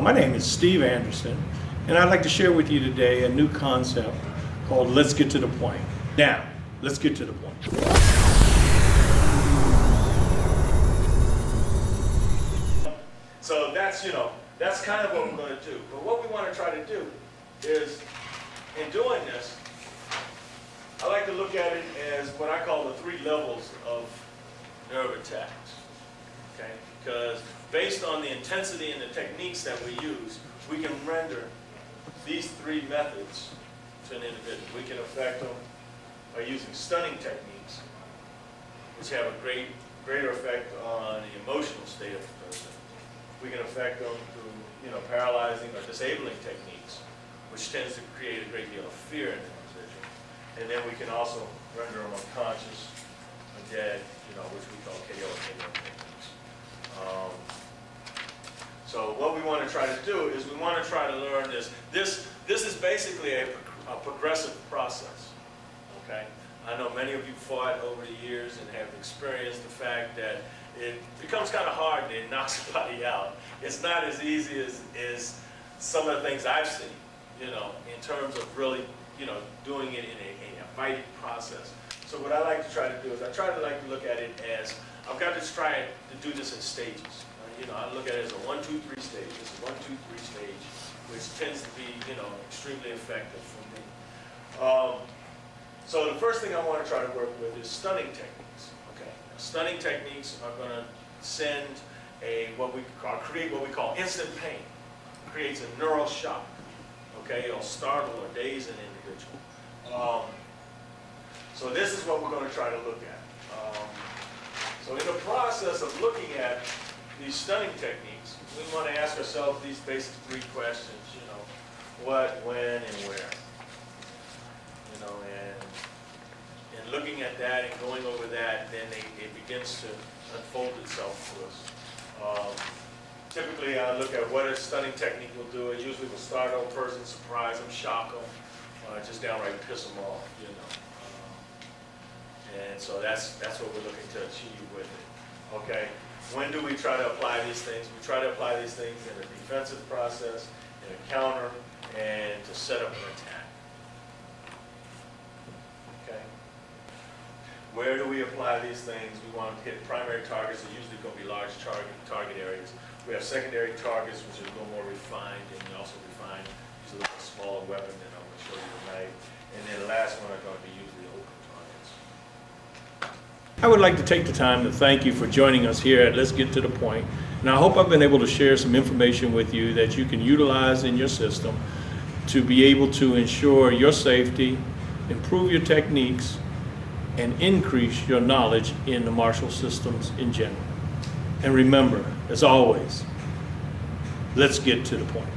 My name is Steve Anderson, and I'd like to share with you today a new concept called Let's Get to the Point. Now, let's get to the point. So that's kind of what we're going to do. But what we want to try to do is, in doing this, I like to look at it as what I call the 3 levels of nerve attacks. Okay? Because based on the intensity and the techniques that we use, we can render these 3 methods to an individual. We can affect them by using stunning techniques, which have a greater effect on the emotional state of the person. We can affect them through, paralyzing or disabling techniques, which tends to create a great deal of fear in the individual. And then we can also render them unconscious or dead, which we call KO techniques. So what we want to try to do is we want to try to learn this. This is basically a progressive process. Okay? I know many of you fought over the years and have experienced the fact that it becomes kind of hard to knock somebody out. It's not as easy as some of the things I've seen, in terms of really, doing it in a fighting process. So what I like to try to do is I like to look at it as, I've got to try to do this in stages. I look at it as a 1, 2, 3 stage. It's a 1, 2, 3 stage, which tends to be, extremely effective for me. So the first thing I want to try to work with is stunning techniques. Okay, now, stunning techniques are going to send create what we call instant pain. It creates a neural shock. Okay, it'll startle or daze an individual. So this is what we're going to try to look at. So in the process of looking at these stunning techniques, we want to ask ourselves these basic 3 questions. What, when, and where. And looking at that and going over that, then it begins to unfold itself to us. Typically, I look at what a stunning technique will do. It usually will startle a person, surprise them, shock them, just downright piss them off. And so that's what we're looking to achieve with it. Okay. When do we try to apply these things? We try to apply these things in a defensive process, in a counter, and to set up an attack. Okay. Where do we apply these things? We want to hit primary targets. They're usually going to be large target areas. We have secondary targets, which are a little more refined, and we also refine use a little smaller weapon that I'm going to show you tonight. And then the last one are going to be usually open targets. I would like to take the time to thank you for joining us here at Let's Get to the Point. And I hope I've been able to share some information with you that you can utilize in your system to be able to ensure your safety, improve your techniques, and increase your knowledge in the martial systems in general. And remember, as always, let's get to the point.